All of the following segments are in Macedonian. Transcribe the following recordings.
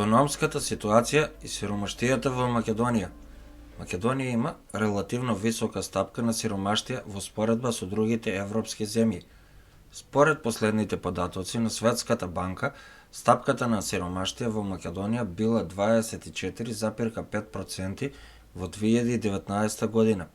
Економската ситуација и сиромаштијата во Македонија. Македонија има релативно висока стапка на сиромаштија во споредба со другите европски земји. Според последните податоци на Светската банка, стапката на сиромаштија во Македонија била 24,5% во 2019 година.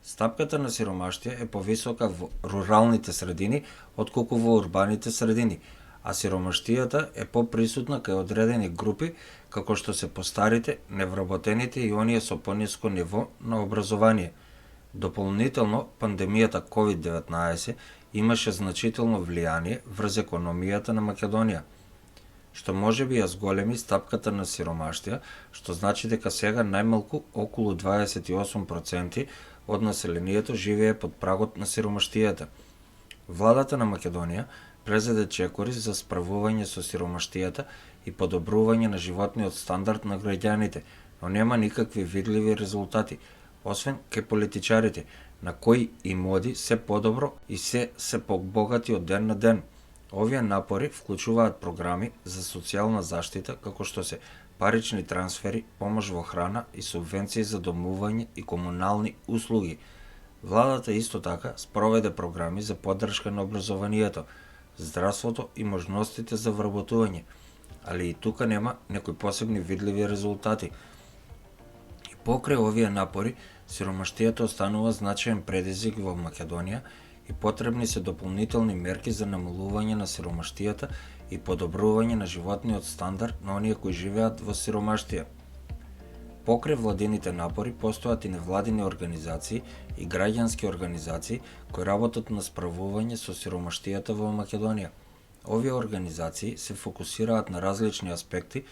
Стапката на сиромаштија е повисока во руралните средини отколку во урбаните средини, а сиромаштијата е поприсутна кај одредени групи, како што се постарите, невработените и оние со пониско ниво на образование. Дополнително, пандемијата COVID-19 имаше значително влијание врз економијата на Македонија, што можеби ја зголеми стапката на сиромаштија, што значи дека сега најмалку околу 28% од населението живее под прагот на сиромаштијата. Владата на Македонија презеде чекори за справување со сиромаштијата и подобрување на животниот стандард на граѓаните, но нема никакви видливи резултати, освен кај политичарите, на кои им оди се подобро и се побогати од ден на ден. Овие напори вклучуваат програми за социјална заштита, како што се парични трансфери, помош во храна и субвенции за домување и комунални услуги. Владата исто така спроведе програми за поддршка на образованието, здравството и можностите за вработување, али и тука нема некои посебни видливи резултати. И покрај овие напори, сиромаштијата останува значаен предизвик во Македонија и потребни се дополнителни мерки за намалување на сиромаштијата и подобрување на животниот стандард на оние кои живеат во сиромаштија. Покрај владините напори постојат и невладини организации и граѓански организации кои работат на справување со сиромаштијата во Македонија. Овие организации се фокусираат на различни аспекти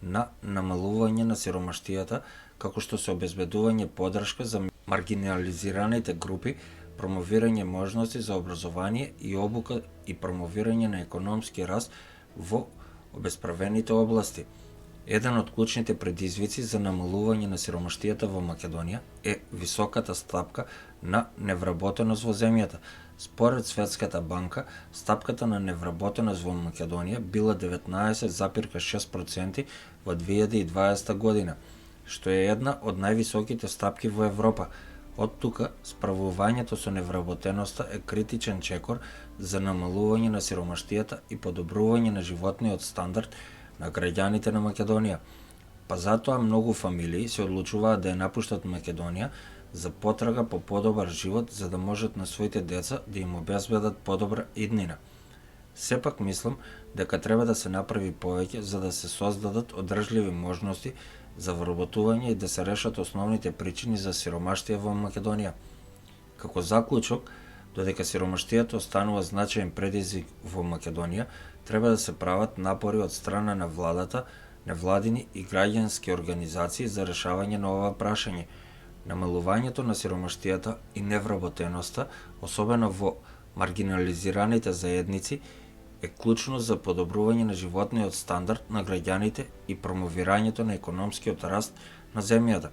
на намалување на сиромаштијата, како што се обезбедување поддршка за маргинализираните групи, промовирање можности за образование и обука и промовирање на економски раст во обесправените области. Еден од клучните предизвици за намалување на сиромаштијата во Македонија е високата стапка на невработеност во земјата. Според Светската банка, стапката на невработеност во Македонија била 19,6% во 2020 година, што е една од највисоките стапки во Европа. Од тука, справувањето со невработеноста е критичен чекор за намалување на сиромаштијата и подобрување на животниот стандард на граѓаните на Македонија. Па затоа многу фамилии се одлучуваат да ја напуштат Македонија за потрага по подобар живот, за да можат на своите деца да им обезбедат подобра иднина. Сепак мислам дека треба да се направи повеќе за да се создадат одржливи можности за вработување и да се решат основните причини за сиромаштија во Македонија. Како заклучок, додека сиромаштијата останува значаен предизвик во Македонија, треба да се прават напори од страна на владата, невладини и граѓански организации за решавање на ова прашање. Намалувањето на сиромаштијата и невработеноста, особено во маргинализираните заедници, е клучно за подобрување на животниот стандард на граѓаните и промовирањето на економскиот раст на земјата.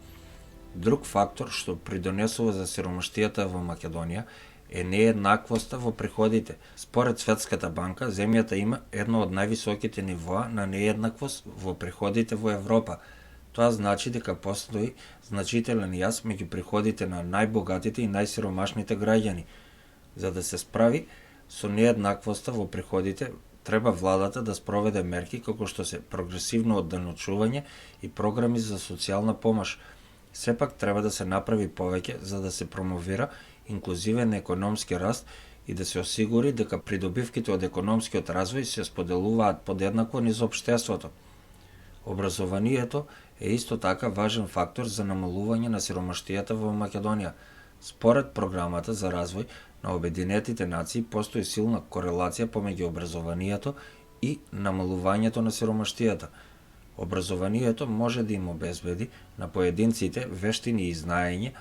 Друг фактор што придонесува за сиромаштијата во Македонија е нееднаквоста во приходите. Според Светската банка, земјата има едно од највисоките нивоа на нееднаквост во приходите во Европа. Тоа значи дека постои значителен јаз меѓу приходите на најбогатите и најсиромашните граѓани. За да се справи со нееднаквоста во приходите, треба владата да спроведе мерки како што се прогресивно одданочување и програми за социјална помош. Сепак треба да се направи повеќе за да се промовира инклузивен економски раст и да се осигури дека придобивките од економскиот развој се споделуваат подеднакво низ општеството. Образованието е исто така важен фактор за намалување на сиромаштијата во Македонија. Според програмата за развој на Обединетите нации постои силна корелација помеѓу образованието и намалувањето на сиромаштијата. Образованието може да им обезбеди на поединците вештини и знаење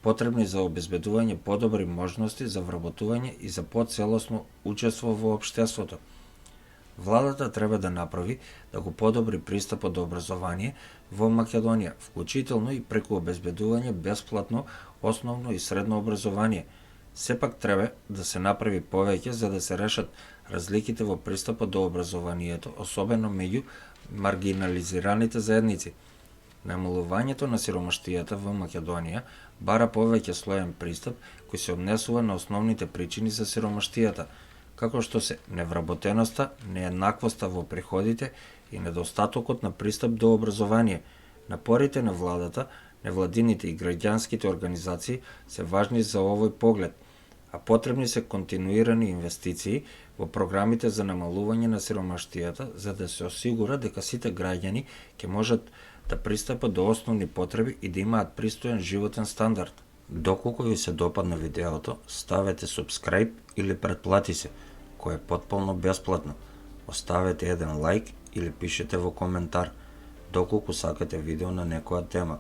потребни за обезбедување подобри можности за вработување и за поцелосно учество во општеството. Владата треба да направи да го подобри пристапот до образование во Македонија, вклучително и преку обезбедување бесплатно основно и средно образование. Сепак треба да се направи повеќе за да се решат разликите во пристапот до образованието, особено меѓу маргинализираните заедници. Намалувањето на сиромаштијата во Македонија бара повеќе слоен пристап кој се однесува на основните причини за сиромаштијата, како што се невработеноста, нееднаквоста во приходите и недостатокот на пристап до образование. Напорите на владата, невладините и граѓанските организации се важни за овој поглед, а потребни се континуирани инвестиции во програмите за намалување на сиромаштијата за да се осигура дека сите граѓани ќе можат да пристапат до основни потреби и да имаат пристоен животен стандард. Доколку ви се допадна видеото, ставете subscribe или претплати се, кој е потполно бесплатно. Оставете еден лайк или пишете во коментар, доколку сакате видео на некоја тема.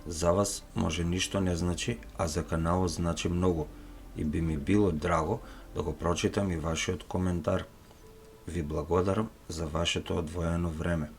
За вас може ништо не значи, а за каналот значи многу и би ми било драго да го прочитам и вашиот коментар. Ви благодарам за вашето одвоено време.